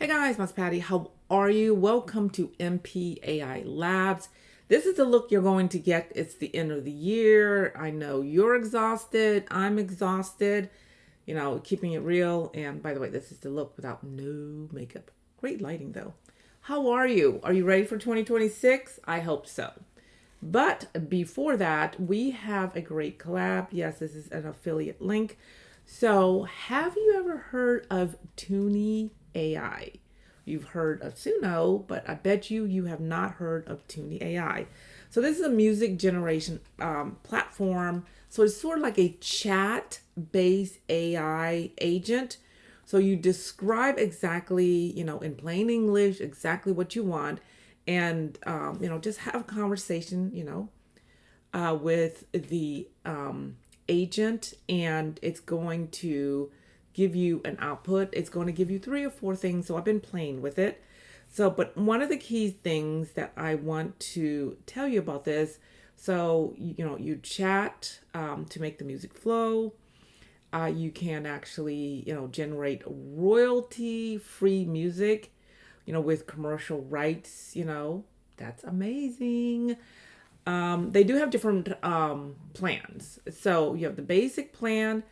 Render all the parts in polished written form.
Hey guys, Miss Patty. How are you? Welcome to MP AI Labs. This is the look you're going to get. It's the end of the year. I know you're exhausted. I'm exhausted. Keeping it real. And by the way, this is the look without no makeup. Great lighting though. How are you? Are you ready for 2026? I hope so. But before that, we have a great collab. Yes, this is an affiliate link. So, have you ever heard of Tuni AI? You've heard of Suno, but I bet you have not heard of Tuni AI. So, this is a music generation platform. So, it's sort of like a chat-based AI agent. So, you describe exactly, in plain English, exactly what you want, and just have a conversation, with the agent, and it's going to give you an output. It's going to give you 3 or 4 things. So I've been playing with it. So, but one of the key things that I want to tell you about this, so you chat to make the music flow. You can actually generate royalty-free music, with commercial rights. That's amazing. They do have different plans. So you have the basic plan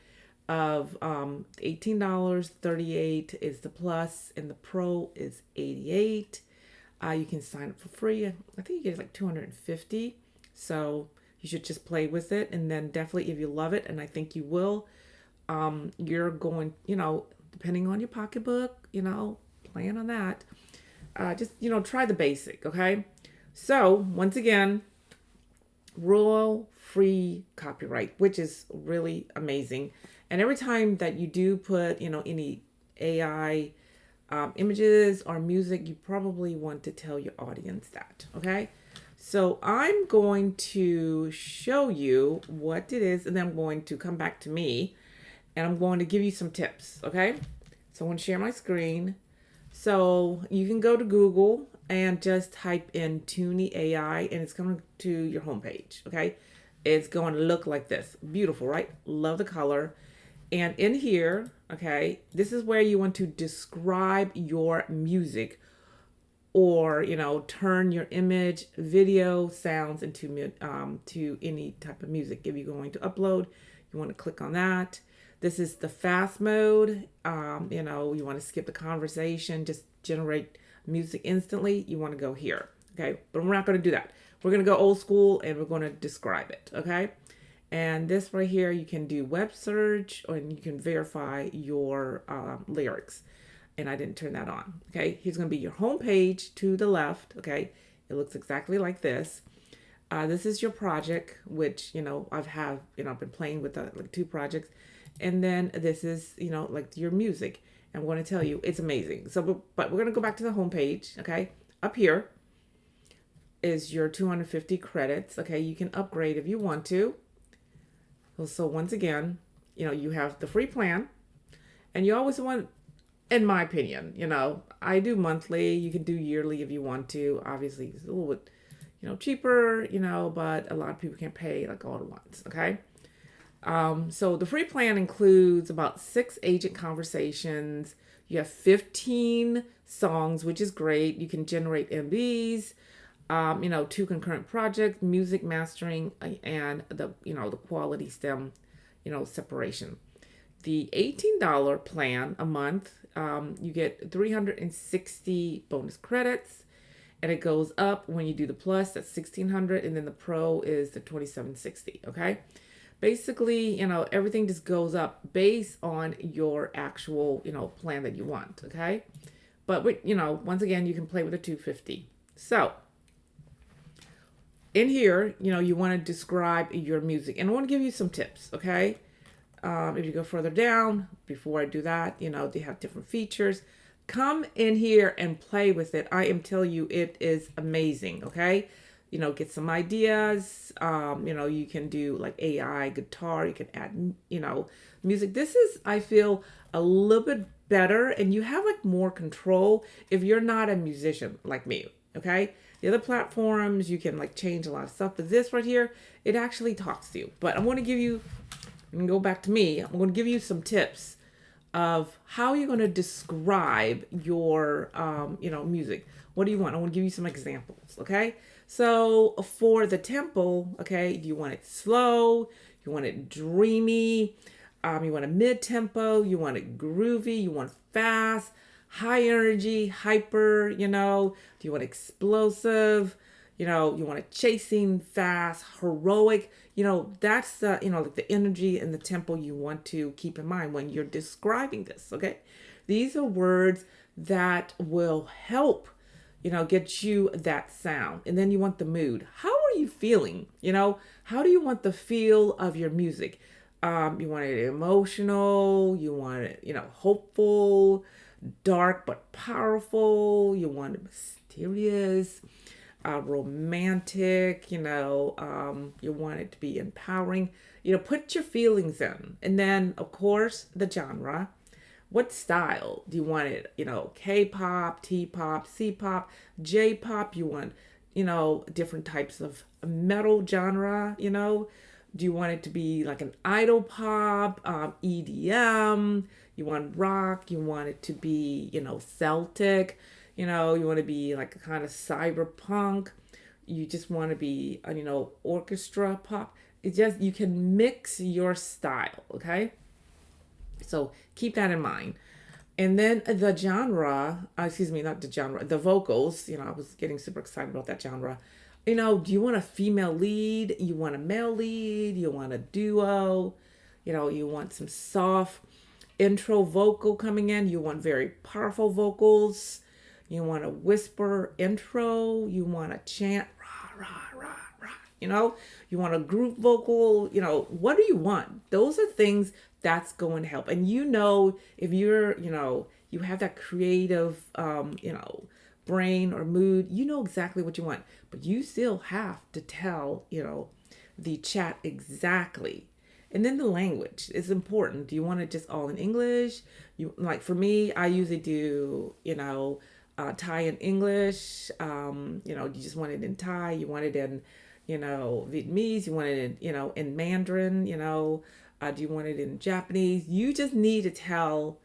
of $18, 38 is the plus, and the pro is 88. You can sign up for free. I think you get like 250. So you should just play with it, and then definitely if you love it, and I think you will, you're going, depending on your pocketbook, plan on that. Just try the basic, okay? So once again, royal free copyright, which is really amazing. And every time that you do put any AI images or music, you probably want to tell your audience that, okay? So I'm going to show you what it is, and then I'm going to come back to me and I'm going to give you some tips, okay? So I want to share my screen. So you can go to Google and just type in Tuni AI, and it's coming to your homepage, okay? It's going to look like this. Beautiful, right? Love the color. And in here, okay, this is where you want to describe your music, or turn your image, video, sounds into to any type of music. If you're going to upload, you want to click on that. This is the fast mode. You want to skip the conversation, just generate music instantly. You want to go here, okay? But we're not going to do that. We're going to go old school, and we're going to describe it, okay? And this right here, you can do web search, or you can verify your lyrics. And I didn't turn that on, okay? Here's going to be your home page to the left, okay? It looks exactly like this. This is your project, which, I've been playing with like 2 projects. And then this is, like your music. And I'm going to tell you, it's amazing. So, but we're going to go back to the home page, okay? Up here is your 250 credits, okay? You can upgrade if you want to. So once again, you have the free plan. And you always want, in my opinion, I do monthly. You can do yearly if you want to. Obviously, it's a little bit, cheaper, but a lot of people can't pay like all at once, okay? So the free plan includes about 6 agent conversations. You have 15 songs, which is great. You can generate MVs, 2 concurrent projects, music mastering, and the quality stem, separation. The $18 plan a month, you get 360 bonus credits, and it goes up when you do the plus. That's 1,600, and then the pro is the 2,760. Okay. Basically, everything just goes up based on your actual, plan that you want, okay? But, once again, you can play with a 250. So, in here, you want to describe your music. And I want to give you some tips, okay? If you go further down, before I do that, they have different features. Come in here and play with it. I am telling you, it is amazing, okay? Get some ideas. You can do like AI guitar. You can add, music. This is, I feel, a little bit better, and you have like more control if you're not a musician like me, okay? The other platforms, you can like change a lot of stuff, but this right here, it actually talks to you. But I'm going to give you, and go back to me, I'm going to give you some tips of how you're going to describe your music. What do you want? I want to give you some examples. Okay, so for the tempo, okay, do you want it slow? You want it dreamy? You want a mid tempo? You want it groovy? You want fast, high energy, hyper? Do you want explosive? You want it chasing, fast, heroic. That's the like the energy and the tempo you want to keep in mind when you're describing this. Okay, these are words that will help get you that sound. And then you want the mood. How are you feeling? How do you want the feel of your music? You want it emotional, you want it, hopeful, dark but powerful, you want it mysterious, romantic, you want it to be empowering. Put your feelings in. And then, of course, the genre. What style do you want it? K-pop, T-pop, C-pop, J-pop. You want, different types of metal genre. Do you want it to be like an idol pop, EDM? You want rock? You want it to be, Celtic? You want to be like a kind of cyberpunk? You just want to be, orchestra pop? You can mix your style, okay? So keep that in mind. And then the genre, excuse me, not the genre, the vocals, I was getting super excited about that genre. Do you want a female lead? You want a male lead? You want a duo? You want some soft intro vocal coming in. You want very powerful vocals. You want a whisper intro. You want a chant, rah, rah, rah, rah. You want a group vocal. What do you want? Those are things that's going to help. And if you're, you have that creative, brain or mood, you know exactly what you want, but you still have to tell, the chat exactly. And then the language is important. Do you want it just all in English? Like for me, I usually do, Thai and English. You just want it in Thai. You want it in, Vietnamese. You want it in, in Mandarin. Do you want it in Japanese? You just need to tell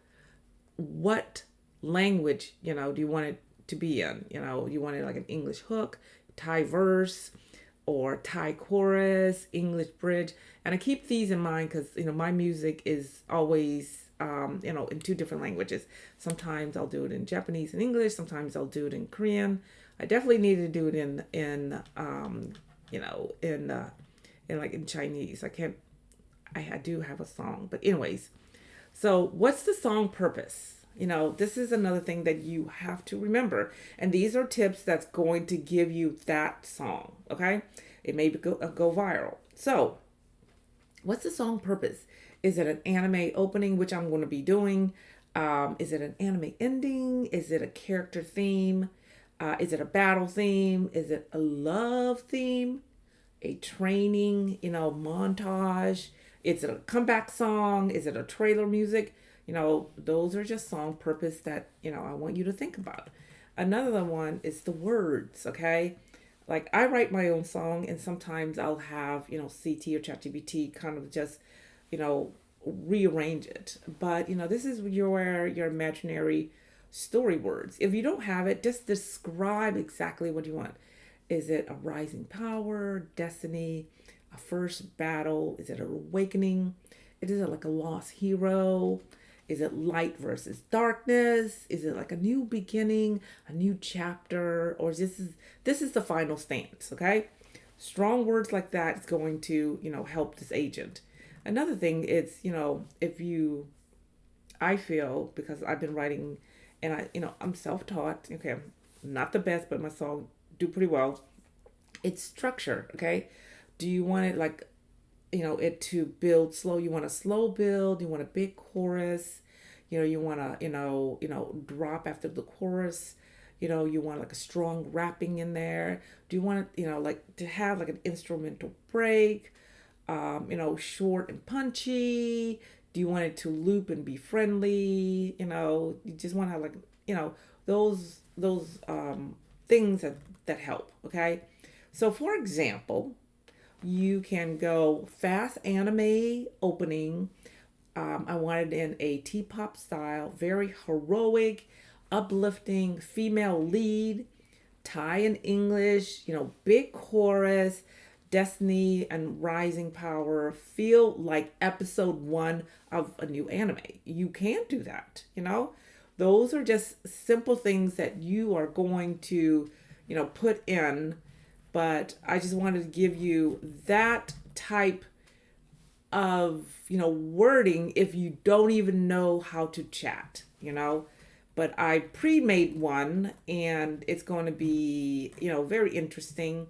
what language, do you want it to be in? You want it like an English hook, Thai verse, or Thai chorus, English bridge. And I keep these in mind because, my music is always, in two different languages. Sometimes I'll do it in Japanese and English. Sometimes I'll do it in Korean. I definitely need to do it in Chinese. I do have a song, but anyways. So what's the song purpose? This is another thing that you have to remember. And these are tips that's going to give you that song, okay? It may go viral. So what's the song purpose? Is it an anime opening, which I'm going to be doing? Is it an anime ending? Is it a character theme? Is it a battle theme? Is it a love theme? A training, montage? Is it a comeback song? Is it a trailer music? Those are just song purpose that, I want you to think about. Another one is the words, okay? Like I write my own song and sometimes I'll have, CT or ChatGPT kind of just, rearrange it. But, this is your imaginary story words. If you don't have it, just describe exactly what you want. Is it a rising power, destiny, a first battle? Is it an awakening? Is it like a lost hero? Is it light versus darkness? Is it like a new beginning, a new chapter, or this is the final stance? Okay, strong words like that is going to help this agent. Another thing is I feel because I've been writing, and I'm self-taught. Okay, I'm not the best, but my song do pretty well. It's structure. Okay, do you want it like it to build slow? You want a slow build? You want a big chorus? You want to drop after the chorus? You want like a strong rapping in there? Do you want it like to have like an instrumental break? Short and punchy? Do you want it to loop and be friendly? You just want to have like those things that help. Okay, so for example, you can go fast anime opening, I wanted in a T-pop style, very heroic, uplifting female lead, Thai and English, big chorus, destiny and rising power, feel like episode one of a new anime. You can do that. Those are just simple things that you are going to, put in. But I just wanted to give you that type of wording if you don't even know how to chat. But I pre-made one and it's going to be very interesting.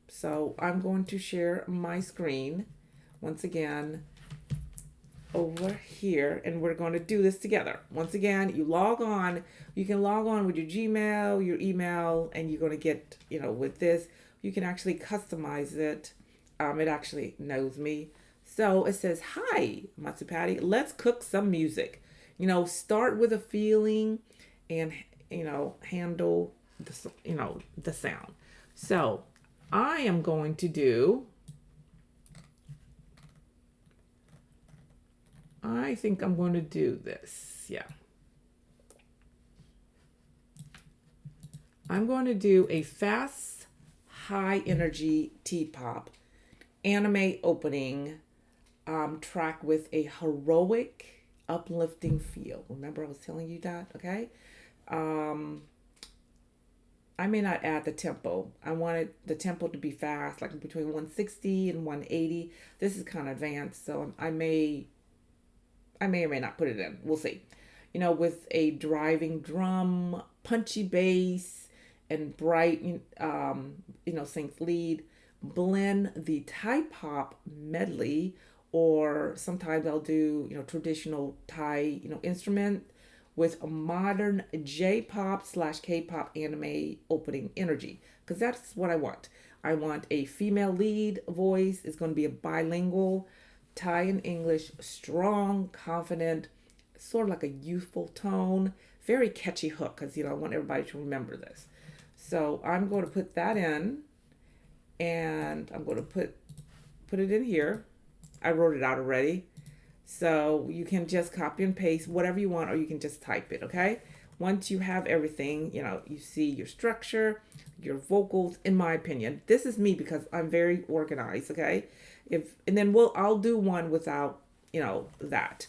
So I'm going to share my screen once again over here, and we're going to do this together. Once again, you can log on with your Gmail, your email, and you're going to get, with this, you can actually customize it. It actually knows me. So it says, "Hi, Matsupati, let's cook some music." Start with a feeling and, handle the sound. So I am going to do, I think I'm going to do this. Yeah. I'm going to do a fast, high energy T-pop anime opening track with a heroic, uplifting feel. Remember I was telling you that, okay? I may not add the tempo. I wanted the tempo to be fast, like between 160 and 180. This is kind of advanced, so I may or may not put it in. We'll see. With a driving drum, punchy bass, and bright, synth lead, blend the Thai pop medley, or sometimes I'll do, traditional Thai, instrument with a modern J-pop/K-pop anime opening energy, because that's what I want. I want a female lead voice. It's going to be a bilingual Thai and English, strong, confident, sort of like a youthful tone, very catchy hook, because I want everybody to remember this. So I'm going to put that in, and I'm going to put it in here. I wrote it out already. So you can just copy and paste whatever you want, or you can just type it, okay? Once you have everything, you see your structure, your vocals, in my opinion. This is me because I'm very organized, okay? And then I'll do one without, that.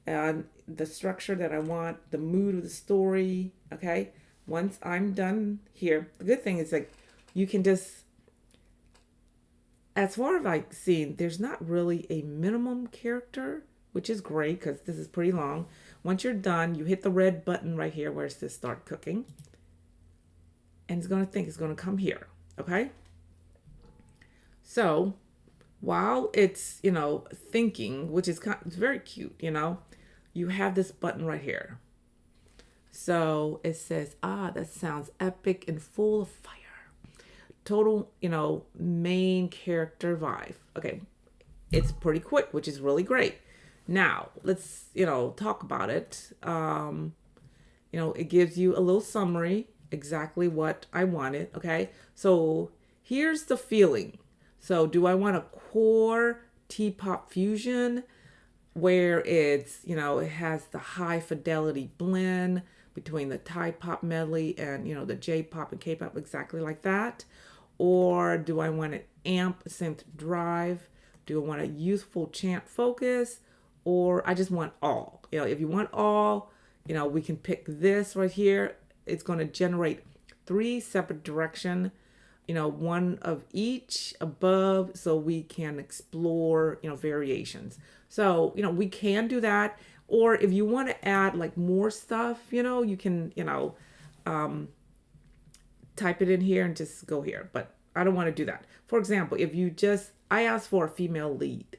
And the structure that I want, the mood of the story, okay? Once I'm done here, the good thing is like you can just, as far as I've seen, there's not really a minimum character, which is great because this is pretty long. Once you're done, you hit the red button right here where it says start cooking. And it's going to come here, okay? So while it's, thinking, which is it's very cute, you have this button right here. So it says, that sounds epic and full of fire. Total, main character vibe. Okay. It's pretty quick, which is really great. Now, let's, talk about it. It gives you a little summary, exactly what I wanted. Okay. So here's the feeling. So do I want a core T-pop fusion where it's, it has the high fidelity blend between the Thai pop medley and, the J-pop and K-pop, exactly like that? Or do I want an amp synth drive? Do I want a youthful chant focus? Or I just want all? If you want all, we can pick this right here. It's going to generate 3 separate direction, one of each above, so we can explore, variations. So, we can do that. Or if you want to add like more stuff, you can, type it in here and just go here. But I don't want to do that. For example, I asked for a female lead.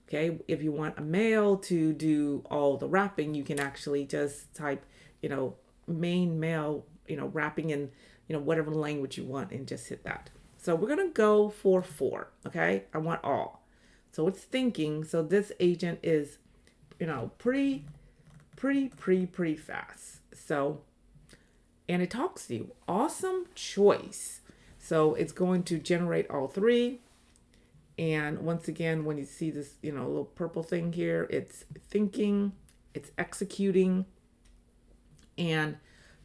Okay. If you want a male to do all the rapping, you can actually just type, main male, rapping in, whatever language you want, and just hit that. So we're going to go for 4. Okay. I want all. So it's thinking. So this agent is, pretty fast. So, and it talks to you. Awesome choice. So it's going to generate all 3. And once again, when you see this, little purple thing here, it's thinking, it's executing, and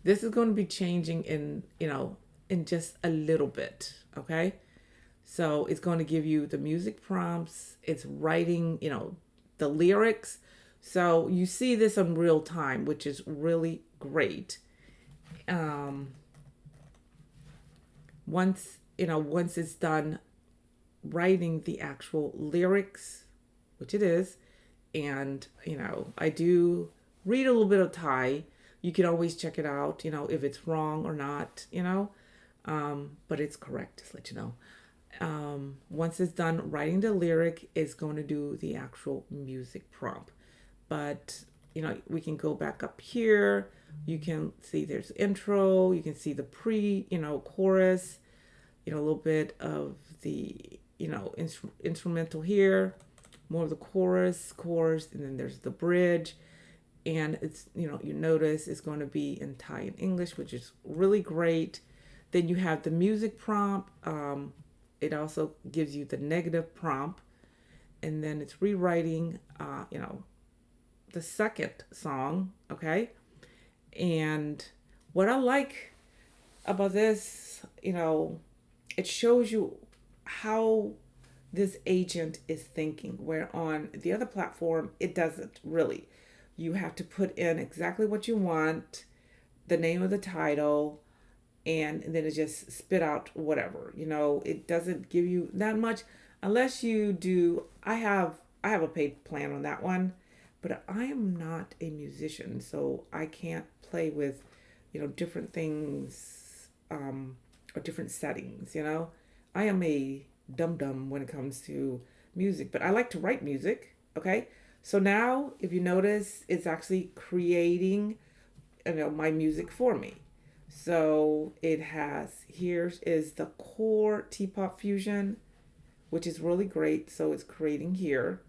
this is going to be changing in just a little bit, okay? So it's going to give you the music prompts, it's writing, the lyrics. So you see this in real time, which is really great. Once it's done writing the actual lyrics, which it is, and I do read a little bit of Thai. You can always check it out, if it's wrong or not, but it's correct, just let you know. Once it's done writing the lyric, it's going to do the actual music prompt. But we can go back up here. You can see there's intro. You can see the chorus. A little bit of the instrumental here. More of the chorus, and then there's the bridge. And it's you notice it's going to be in Thai and English, which is really great. Then you have the music prompt. It also gives you the negative prompt, and then it's rewriting, the second song, okay? And what I like about this, it shows you how this agent is thinking, where on the other platform, it doesn't really. You have to put in exactly what you want, the name of the title, and then it just spit out whatever. It doesn't give you that much unless you do. I have a paid plan on that one, but I am not a musician, so I can't play with different things, or different settings. I am a dum-dum when it comes to music, but I like to write music. Okay, so now if you notice, it's actually creating my music for me. So it has, here is the core T-pop fusion, which is really great. So it's creating here.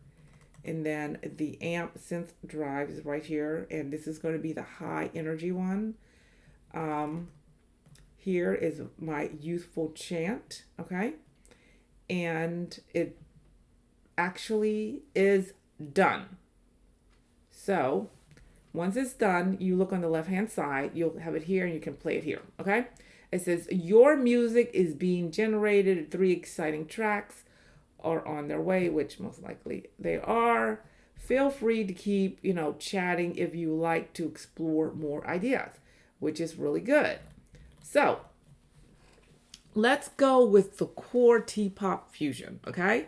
And then the amp synth drive is right here. And this is going to be the high energy one. Here is my youthful chant. Okay. And it actually is done. So once it's done, you look on the left-hand side, you'll have it here and you can play it here, okay? It says, your music is being generated. 3 exciting tracks are on their way, which most likely they are. Feel free to keep, chatting if you like to explore more ideas, which is really good. So let's go with the core T-pop fusion, okay?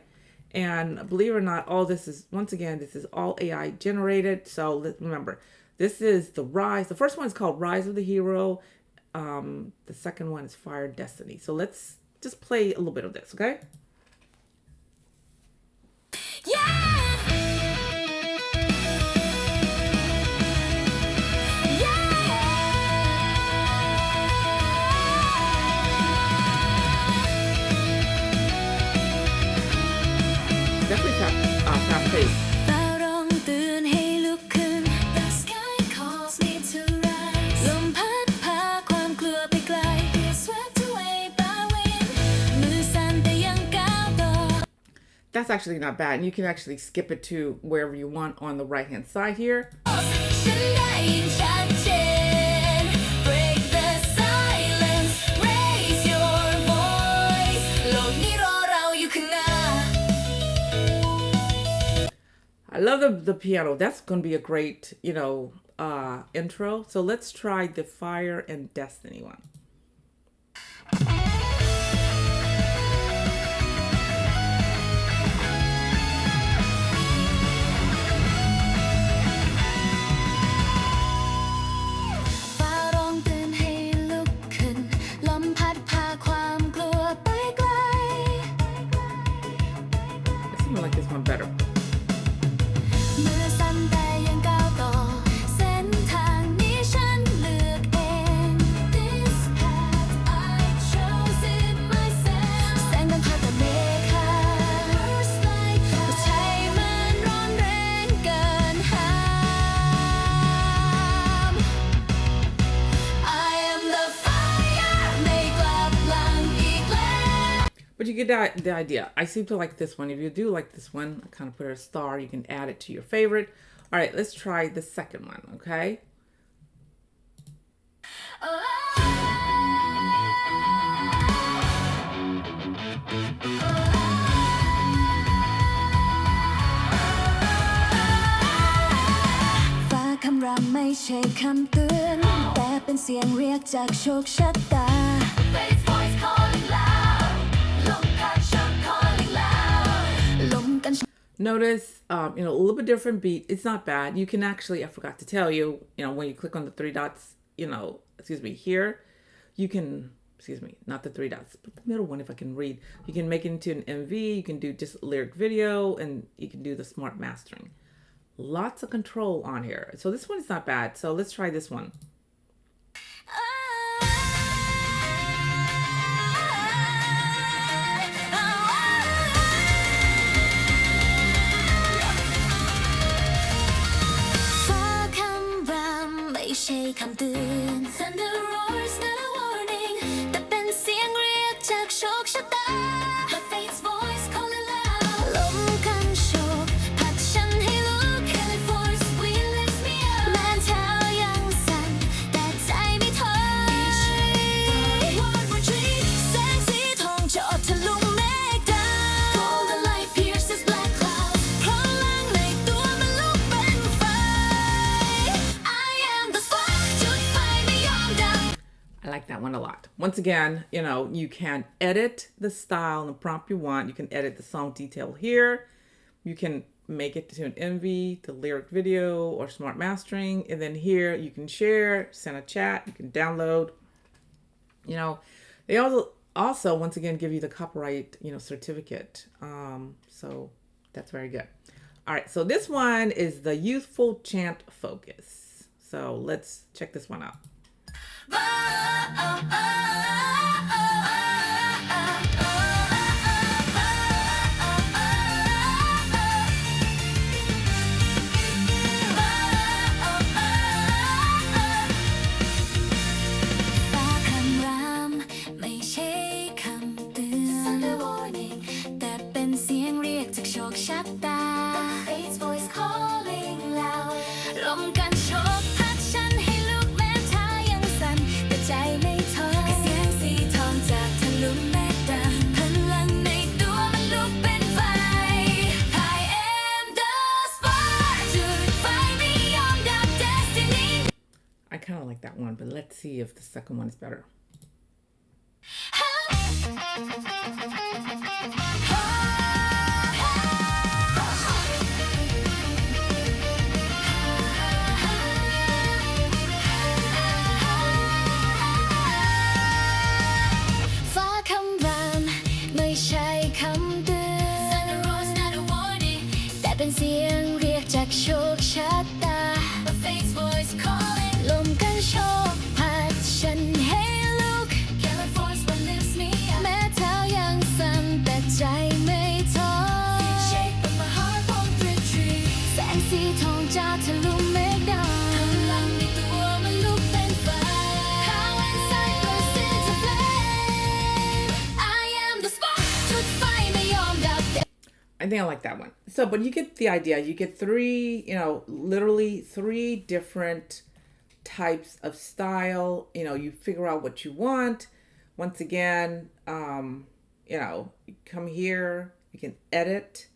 And believe it or not, all this is, once again, this is all AI generated. So remember, this is the Rise. The first one is called Rise of the Hero. The second one is Fire Destiny. So let's just play a little bit of this, okay? Yeah! Definitely fast paced. That's actually not bad. And you can actually skip it to wherever you want on the right hand side here. I love the piano. That's going to be a great, intro. So let's try the Fire and Destiny one. I like this one better. But you get the idea. I seem to like this one. If you do like this one, I kind of put a star. You can add it to your favorite. All right, let's try the second one, okay? Notice, a little bit different beat. It's not bad. You can actually, I forgot to tell you, when you click on the three dots, here, you can, not the three dots, but the middle one, if I can read, you can make it into an MV. You can do just lyric video, and you can do the smart mastering. Lots of control on here. So this one is not bad. So let's try this one. I like that one a lot. Once again, you can edit the style and the prompt you want. You can edit the song detail here. You can make it to an MV, the lyric video, or smart mastering. And then here you can share, send a chat, you can download. They also once again give you the copyright, certificate. So that's very good. All right, so this one is the Youthful Chant Focus. So let's check this one out. I kind of like that one, but let's see if the second one is better. I think I like that one. So, but you get the idea. You get three, literally three different types of style. You figure out what you want. Once again, you come here, you can edit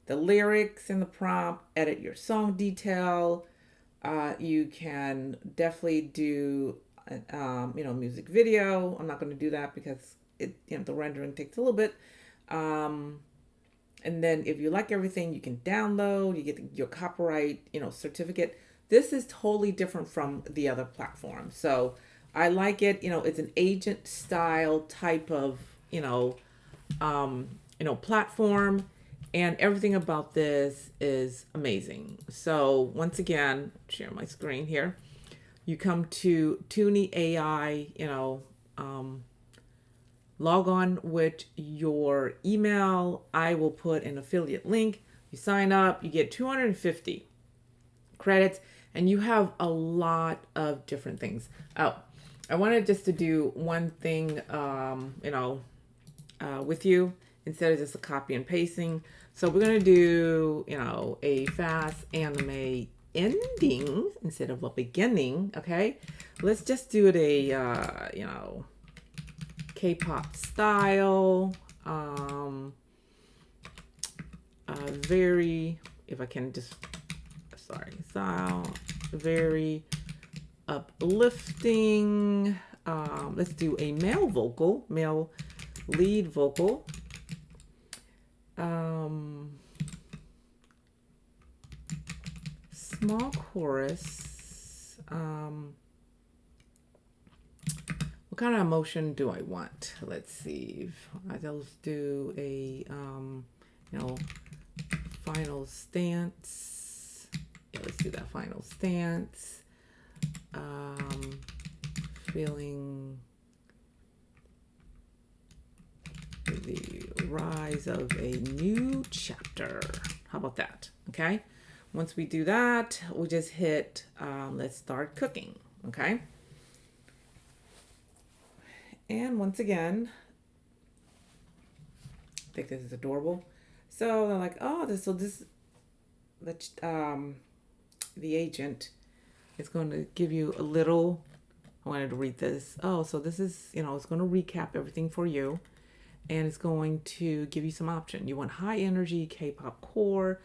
the lyrics in the prompt, edit your song detail. You can definitely do, music video. I'm not going to do that because the rendering takes a little bit. And then if you like everything, you can download, you get your copyright, certificate. This is totally different from the other platforms. So I like it. It's an agent style type of, platform, and everything about this is amazing. So once again, share my screen here. You come to Tuni AI, log on with your email. I will put an affiliate link. You sign up, you get 250 credits, and you have a lot of different things. Oh, I wanted just to do one thing, with you instead of just a copy and pasting. So we're going to do, a fast anime ending instead of a beginning. Okay. Let's just do it K-pop style. Very, if I can just, style, very uplifting. Let's do a male lead vocal. Small chorus. What kind of emotion do I want? Let's see. I'll do a final stance. Yeah, let's do that final stance. Feeling the rise of a new chapter. How about that? Okay. Once we do that, we just hit let's start cooking. Okay. And once again, I think this is adorable. So they're like, oh, the agent is going to give you a little. I wanted to read this. Oh, so this is, it's going to recap everything for you. And it's going to give you some option. You want high energy K-pop core.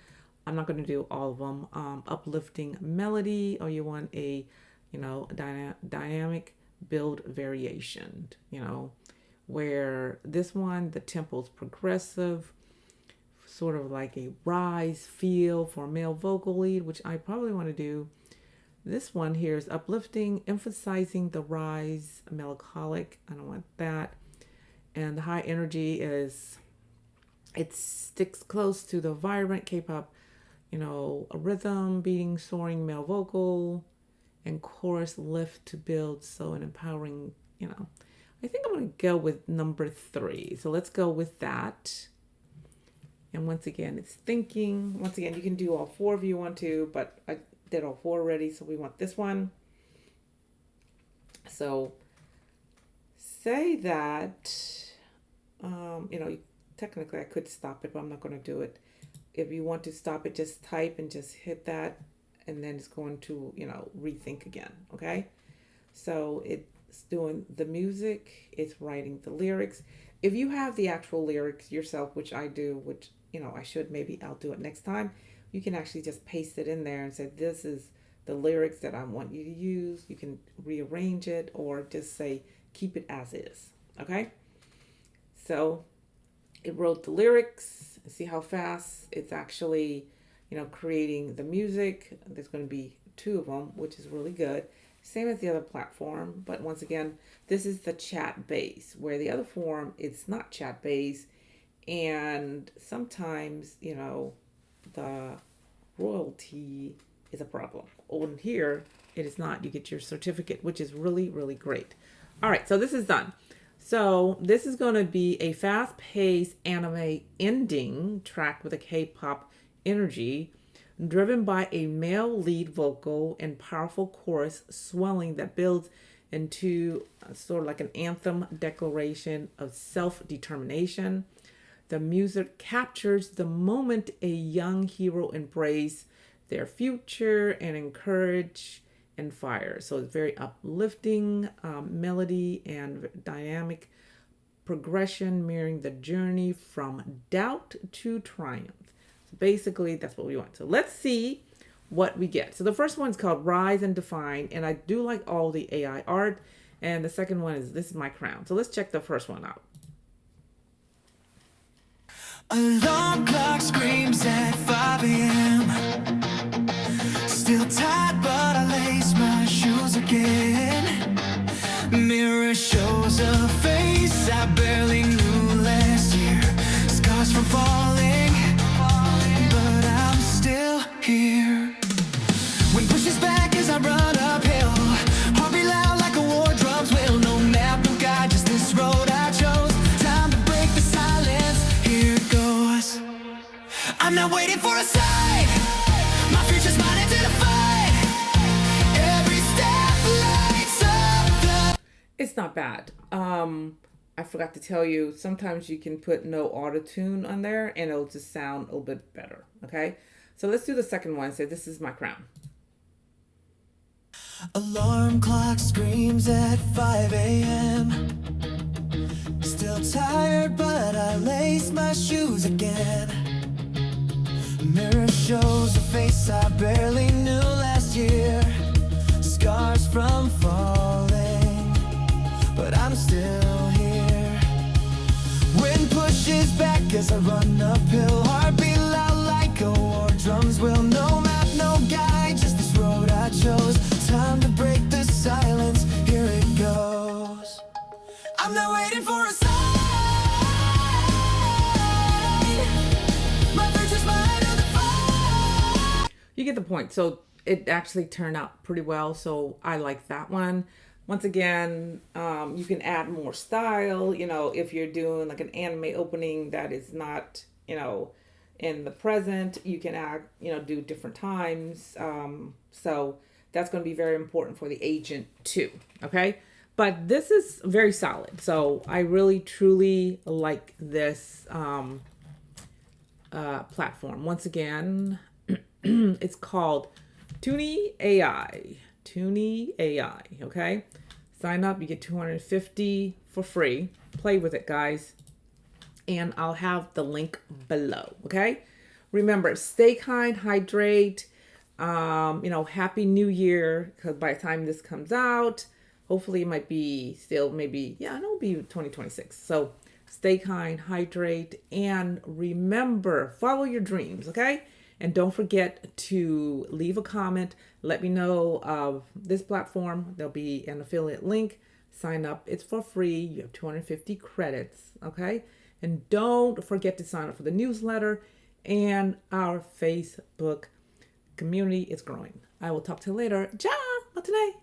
I'm not going to do all of them. Uplifting melody, or you want a, dynamic build variation, where this one, the tempo's progressive, sort of like a rise feel for male vocal lead, which I probably want to do. This one here is uplifting, emphasizing the rise, melancholic. I don't want that. And the high energy it sticks close to the vibrant K-pop, a rhythm, beating, soaring male vocal, and chorus lift to build. So an empowering, I think I'm going to go with number 3. So let's go with that. And once again, it's thinking. Once again, you can do all 4 if you want to, but I did all 4 already. So we want this one. So say that, technically I could stop it, but I'm not going to do it. If you want to stop it, just type and just hit that. And then it's going to, rethink again. Okay. So it's doing the music. It's writing the lyrics. If you have the actual lyrics yourself, which I do, which, I should, maybe I'll do it next time. You can actually just paste it in there and say, this is the lyrics that I want you to use. You can rearrange it or just say, keep it as is. Okay. So it wrote the lyrics. See how fast it's actually, creating the music. There's going to be 2 of them, which is really good. Same as the other platform. But once again, this is the chat base, where the other form, it's not chat base. And sometimes, the royalty is a problem. On here, it is not. You get your certificate, which is really, really great. All right, so this is done. So this is going to be a fast-paced anime ending track with a K-pop energy, driven by a male lead vocal and powerful chorus swelling that builds into sort of like an anthem declaration of self-determination. The music captures the moment a young hero embraces their future and encourage and fire. So it's very uplifting melody and dynamic progression, mirroring the journey from doubt to triumph. So basically, that's what we want. So let's see what we get. So the first one's called Rise and Define, and I do like all the AI art. And the second one is This Is My Crown. So let's check the first one out. Alarm clock screams at 5 a.m. Still tired, but I lace my shoes again. Mirror shows a face I barely knew last year. Scars from falling, but I'm still here. When pushes back as I run uphill, heart beat loud like a war drum's will. No map, no guide, just this road I chose. Time to break the silence, here it goes. I'm not waiting for a sign, my future's mine to define. Every step lights up the... It's not bad. I forgot to tell you, sometimes you can put no auto tune on there and it'll just sound a little bit better. Okay. So let's do the second one. Say, this is my crown. Alarm clock screams at 5 a.m. Still tired, but I lace my shoes again. Mirror shows a face I barely knew last year. Scars from falling, but I'm still here. Wind pushes back as I run uphill. Heartbeat loud like a war. Drums will no map, no guide. Just this road I chose. Time to break the silence. Here it goes. I'm not waiting for a sign. My future's mine or the fight. You get the point. So it actually turned out pretty well. So I like that one. Once again, you can add more style. If you're doing like an anime opening that is not, in the present, you can add, do different times. So that's going to be very important for the agent too. Okay. But this is very solid. So I really, truly like this platform. Once again, it's called Tuni AI. Tuni AI. Okay. Sign up. You get 250 for free. Play with it, guys. And I'll have the link below. Okay. Remember, stay kind, hydrate. Happy New Year. Because by the time this comes out, hopefully it might be still maybe, it'll be 2026. So stay kind, hydrate, and remember, follow your dreams, okay? And don't forget to leave a comment. Let me know of this platform. There'll be an affiliate link. Sign up. It's for free. You have 250 credits, okay? And don't forget to sign up for the newsletter and our Facebook community is growing. I will talk to you later. Ciao! Not today.